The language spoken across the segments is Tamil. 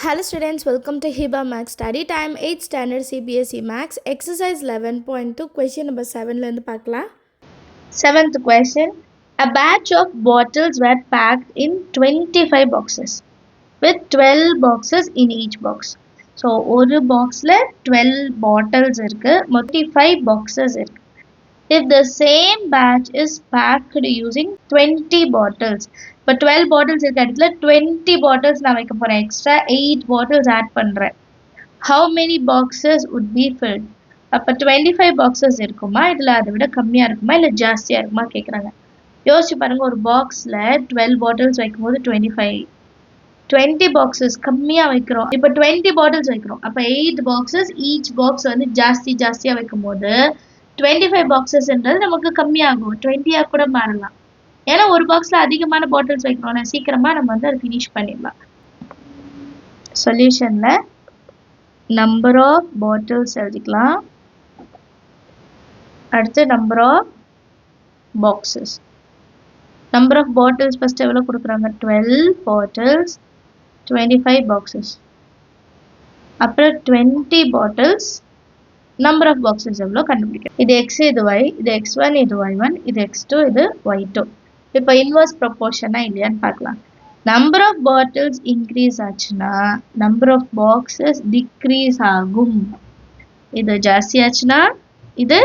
Hello students, welcome to Hiba Max Study Time 8th Standard CBSE Max Exercise 11.2 Question number 7 ல இருந்து பார்க்கலாம். Seventh question. A batch of bottles were packed in 25 boxes with 12 boxes in each box. So, ஒரு boxல 12 bottles இருக்கு, 35 boxes இருக்கு. If the same batch is packed using 20 bottles, இப்போ 12 bottles இருக்க இடத்துல 20 bottles நான் வைக்க போறேன், extra 8 bottles add பண்றேன். How many boxes would be filled? அப்போ 25 boxes இருக்குமா, இதில் அதை விட கம்மியாக இருக்குமா இல்லை ஜாஸ்தியாக இருக்குமா கேட்குறாங்க. யோசிச்சு பாருங்க, ஒரு பாக்ஸில் 12 bottles வைக்கும்போது 20 boxes கம்மியாக வைக்கிறோம். இப்போ 20 bottles வைக்கிறோம், அப்போ 8 boxes, each box வந்து ஜாஸ்தியாக வைக்கும்போது 25 boxesன்றது நமக்கு கம்மியாகும், 20 கூட மாறலாம். ஏன்னா ஒரு பாக்ஸில் அதிகமான பாட்டில்ஸ் வைக்கிறோம், சீக்கிரமாக நம்ம வந்து அதை ஃபினிஷ் பண்ணிடலாம். சொல்யூஷனில் நம்பர் ஆஃப் பாட்டில்ஸ் எழுதிக்கலாம், அடுத்து number of boxes. Number of bottles first எவ்வளோ கொடுக்குறாங்க, 12 பாட்டில்ஸ் 25 பாக்ஸஸ். அப்புறம் 20 பாட்டில்ஸ், நம்பர் ஆஃப் பாக்ஸஸ் எவ்வளோ கண்டுபிடிக்கும். இது எக்ஸ், இது ஒய், இது x1, இது y1, இது x2, இது y2. இப்போ இன்வர்ஸ் ப்ரொபோர்ஷனா இல்லையான்னு பார்க்கலாம். நம்பர் ஆஃப் பாட்டில்ஸ் இன்க்ரீஸ் ஆச்சுன்னா நம்பர் ஆஃப் பாக்ஸஸ் டிக்ரீஸ் ஆகும். இது ஜாஸ்தி ஆச்சுன்னா இது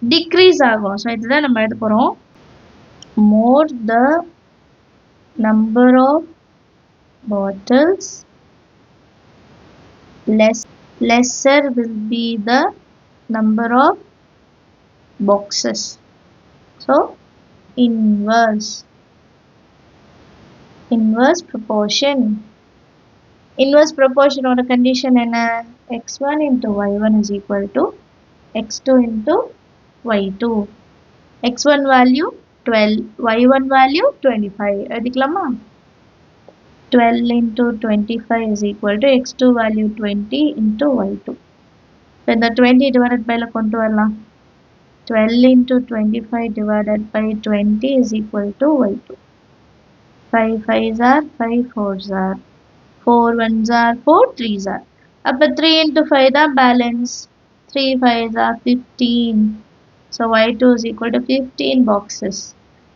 டிக்ரீஸ் ஆகும். ஸோ இதுதான் நம்ம எழுத போகிறோம். More the number of bottles, lesser will be the number of boxes. So inverse proportion. Inverse proportion ஓட condition என்ன, x1 into y1 is equal to x2 into y2. x1 value 12, y1 value 25. எழுதிக்கலாமா? 12 into 25 is equal to x2 value 20 into y2. When the 20 divided by la kondu varala, 12 into 25 divided by 20 is equal to y2. 5 5s are 5 4s are 4 1s are 4 3s are. Appa 3 into 5 da balance, 3 5s are 15. So y2 is equal to 15 boxes.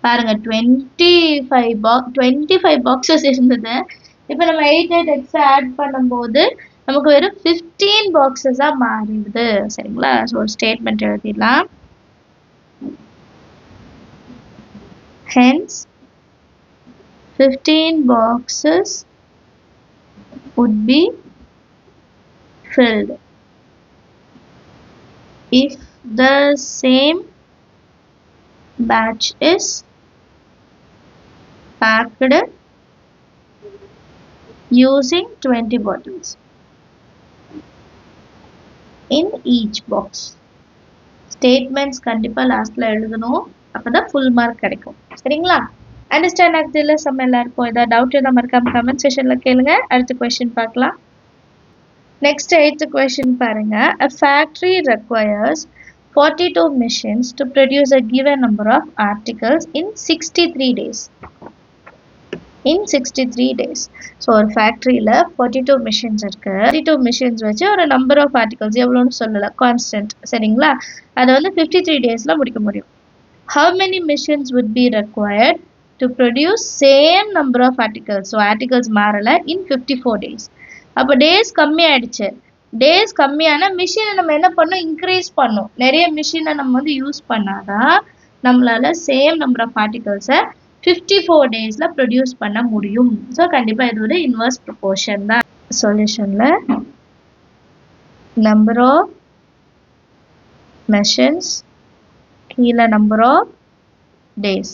பாருங்க 25 boxes இருந்தது. இப்போ நம்ம 8 எக்ஸ்ட்ரா ஆட் பண்ணும்போது நமக்கு வெறும் 15 boxes-ஆ மாறிடுது. சரிங்களா? ஸோ ஒரு ஸ்டேட்மெண்ட் எழுதிடலாம். Hence 15 boxes would be filled if the same batch is packed using 20 bottles in each box. Statements கண்டிப்பா லாஸ்ட்ல எழுதணும், அப்பதான் full mark கிடைக்கும். சரிங்களா? அண்டர்ஸ்டாண்ட் ஆகுதுல சம் எல்லாருக்கும்? ஏதாவது டவுட் இருந்தா மறக்காம கமெண்ட் செக்ஷன்ல கேளுங்க. அடுத்த क्वेश्चन பார்க்கலாம். Next 8th question பாருங்க. A factory requires 42 machines to produce a given number of articles in 63 days. In 63 days. So ஒரு ஃபேக்ட்ரியில் 42 மிஷின்ஸ் இருக்கு. 42 மிஷின்ஸ் வச்சு ஒரு நம்பர் ஆஃப் ஆர்டிகல்ஸ் எவ்வளோன்னு சொல்லலை, கான்ஸ்டன்ட். சரிங்களா? அதை வந்து 53 டேஸில் முடிக்க முடியும். How many machines would be required to produce same number of articles? So articles மாறலை in 54 days. அப்போ டேஸ் கம்மியாயிடுச்சு. டேஸ் கம்மியான மிஷினை நம்ம என்ன பண்ணோம், இன்க்ரீஸ் பண்ணோம். நிறைய மிஷினை நம்ம வந்து யூஸ் பண்ணாதான் நம்மளால சேம் நம்பர் ஆஃப் ஆர்டிகல்ஸை 54 டேஸில் ப்ரொடியூஸ் பண்ண முடியும். ஸோ கண்டிப்பாக இது ஒரு இன்வர்ஸ் ப்ரொபோர்ஷன் தான். சொல்யூஷனில் நம்பர் ஆஃப் மெஷின்ஸ் கீழே நம்பர் ஆஃப் டேஸ்,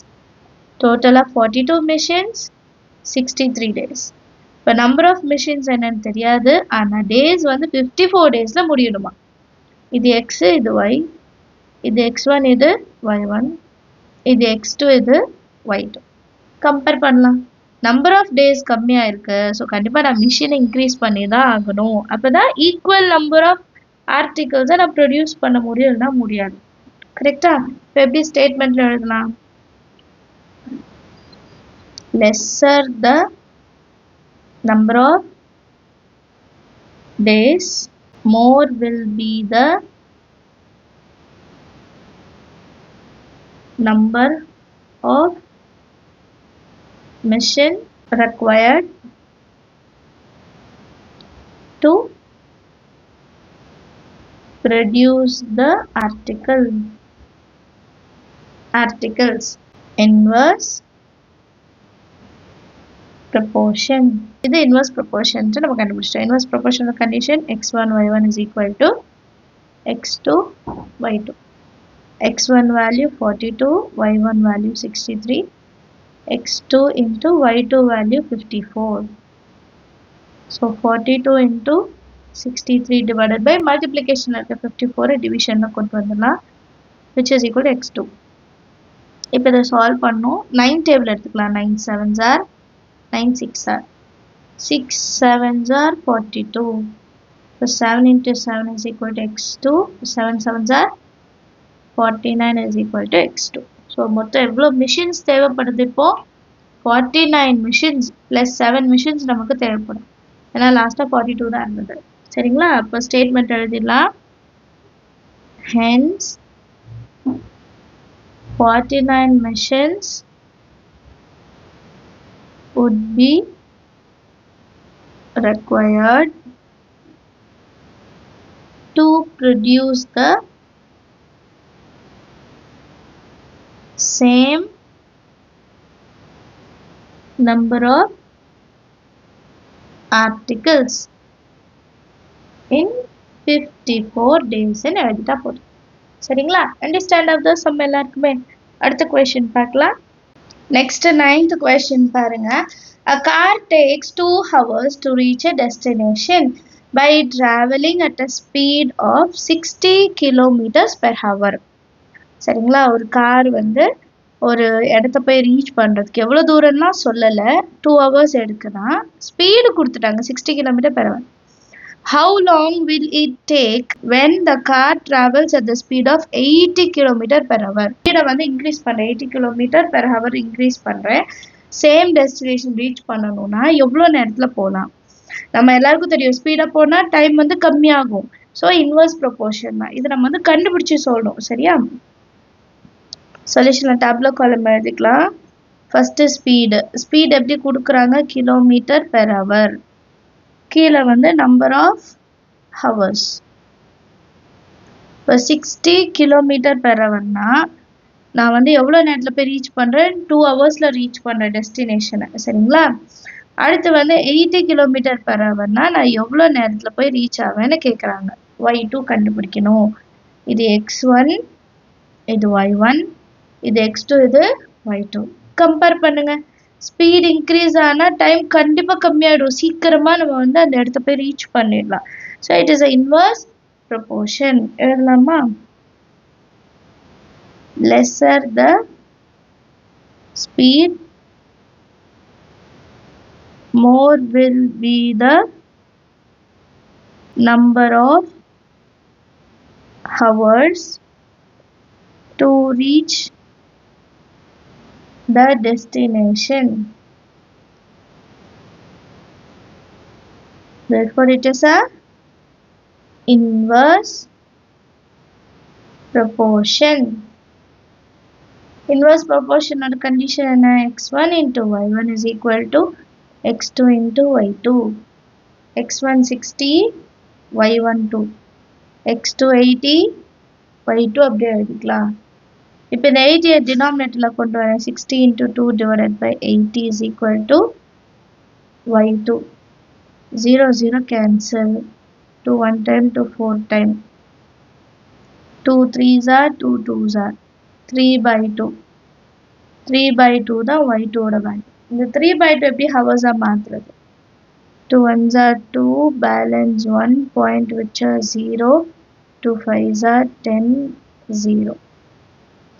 டோட்டலாக 42 மிஷின்ஸ் 63 டேஸ். இப்போ நம்பர் ஆஃப் மிஷின்ஸ் என்னன்னு தெரியாது, ஆனால் டேஸ் வந்து 54 டேஸில் முடியணுமா. இது எக்ஸு, இது ஒய், இது x1, இது y1, இது x2, இது y2. கம்பேர் பண்ணலாம். நம்பர் ஆஃப் டேஸ் கம்மியாக இருக்கு, ஸோ கண்டிப்பாக நான் மிஷினை இன்க்ரீஸ் பண்ணி தான் ஆகணும். அப்போ தான் ஈக்குவல் நம்பர் ஆஃப் ஆர்டிகல்ஸை நான் ப்ரொடியூஸ் பண்ண முடியும், இல்லைனா முடியாது. கரெக்டா? இப்போ எப்படி ஸ்டேட்மெண்ட்டில் எழுதலாம், lesser the number of days, more will be the number of machine required to produce the articles. Inverse proportion. இது inverse proportion நம்ம கண்டுபிடிச்சிட்டோம். Inverse proportion condition x1 y1 is equal to x2 y2. x1 value 42, y1 value 63, x2 into y2 value 54. So 42 into 63 divided by multiplication of 54 division கொண்டு வந்துடலாம், which is equal to x2. இப்போ இதை solve பண்ணோம். 9 table எடுத்துக்கலாம். 9 7s are 9 6 are 6 7s are 42. So 7 into 7 is equal to x2. 7 7s are 49 is equal to x2. So மொத்தம் எவ்வளோ machines தேவைப்படுது இப்போ? 49 machines plus 7 machines நமக்கு தேவைப்படும். ஏன்னா லாஸ்ட்டாக 42 தான் இருந்தது. சரிங்களா? அப்போ ஸ்டேட்மெண்ட் எழுதிடலாம். Hence 49 machines would be required to produce the same number of articles in 54 days ன்னு எழுதிட்டா போதும். சரிங்களா? அண்டர்ஸ்டாண்ட் ஆஃப் த சம் எல்லாருக்குமே. அடுத்த கொஸ்டின் பார்க்கலாம். நெக்ஸ்ட் 9th கொஸ்டின் பாருங்க. A car takes 2 hours to reach a destination by traveling at a speed of 60 kilometers per hour. சரிங்களா? ஒரு கார் வந்து ஒரு இடத்த போய் ரீச் பண்ணுறதுக்கு எவ்வளோ தூரம்லாம் சொல்லலை, 2 hours எடுக்குதான். ஸ்பீடு கொடுத்துட்டாங்க 60 kilometers per hour. How long will it take when the car travels at the speed of 80 kilometers per hour? ஸ்பீடை வந்து இன்க்ரீஸ் பண்ணுறேன், 80 kilometers per hour இன்க்ரீஸ் பண்ணுறேன். சேம் டெஸ்டினேஷன் ரீச் பண்ணணும்னா எவ்வளோ நேரத்தில் போகலாம்? நம்ம எல்லாருக்கும் தெரியும், ஸ்பீடாக போனால் டைம் வந்து கம்மியாகும். ஸோ இன்வர்ஸ் ப்ரொபோர்ஷன் தான். இது நம்ம வந்து கண்டுபிடிச்சி சொல்லணும். சரியா? சொல்யூஷனில் டேப்லோ காலம் எழுதிக்கலாம். ஃபஸ்ட்டு ஸ்பீடு எப்படி கொடுக்குறாங்க? Kilometre per hour. கீழே வந்து நம்பர் ஆஃப் ஹவர்ஸ். இப்போ 60 kilometers per hourனா நான் வந்து எவ்வளோ நேரத்தில் போய் ரீச் பண்ணுறேன்? 2 hours ரீச் பண்ணுறேன் டெஸ்டினேஷனை. சரிங்களா? அடுத்து வந்து 80 kilometers per hourனா நான் எவ்வளோ நேரத்தில் போய் ரீச் ஆவேன்னு கேட்குறாங்க. y2 கண்டுபிடிக்கணும். இது x1, இது y1, இது x2, இது y2. கம்பேர் பண்ணுங்க. ஸ்பீட் இன்க்ரீஸ் ஆனால் டைம் கண்டிப்பாக கம்மியாயிடும். சீக்கிரமாக நம்ம வந்து அந்த இடத்த போய் ரீச் பண்ணிடலாம். So it is a inverse proportion. எழுதலாமா? Lesser the speed, more will be the number of hours to reach the destination. Therefore it is a inverse proportion. Inverse proportion or condition என்ன? x1 into y1 is equal to x2 into y2. x1 60, y1 2, x2 80, y2 அப்படியே எழுதிக்கலாம். இப்போ இந்த 80 டினாமினேட்டரில் கொண்டு வரேன். 60 into 2 divided by 80 is equal to y2. 0 0 cancel. 2 1 time, 2 4 time. 2 3s are 2 2s are 3 by 2. 3 by 2 தான் y2 ஓட வேல்யூ. இந்த 3 by 2 எப்படி ஹவர்ஸாக மாற்றுறது? 2 1s are 2, balance 1, point which are 0, 2 5s are 10, 0.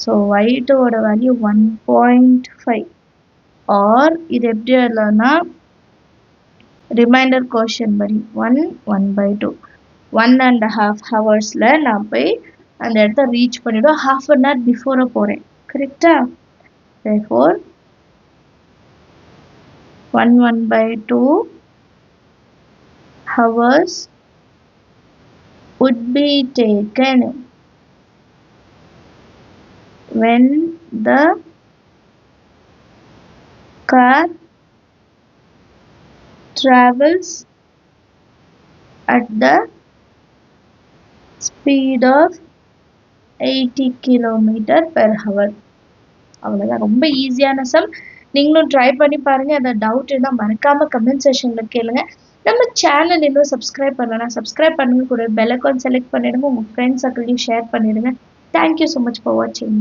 So y2 ஓட வேல்யூ 1.5. ஆர் இது எப்படி எழுதலாம்னா ரிமைண்டர் கோஷன் படி 1 1 by 2. 1.5 ஹவர்ஸில் நான் போய் அந்த இடத்த ரீச் பண்ணிவிடுவேன். half an hour பிஃபோராக போகிறேன். கரெக்டா? therefore 1 1 by 2 hours would be taken when the car travels at the speed of 80 km/h. அவ்வளோதான், ரொம்ப ஈஸியான சம். நீங்களும் ட்ரை பண்ணி பாருங்கள். அதை டவுட் இருந்தால் மறக்காமல் கமெண்ட் செஷனில் கேளுங்க. நம்ம சேனல் இன்னும் சப்ஸ்கிரைப் பண்ணலன்னா சப்ஸ்கிரைப் பண்ணுங்க, கூட பெல் ஐகான் செலக்ட் பண்ணிடுங்க, உங்கள் ஃப்ரெண்ட்ஸ் சர்க்கிளையும் ஷேர் பண்ணிடுங்க. தேங்க்யூ ஸோ மச் ஃபார் வாட்சிங்.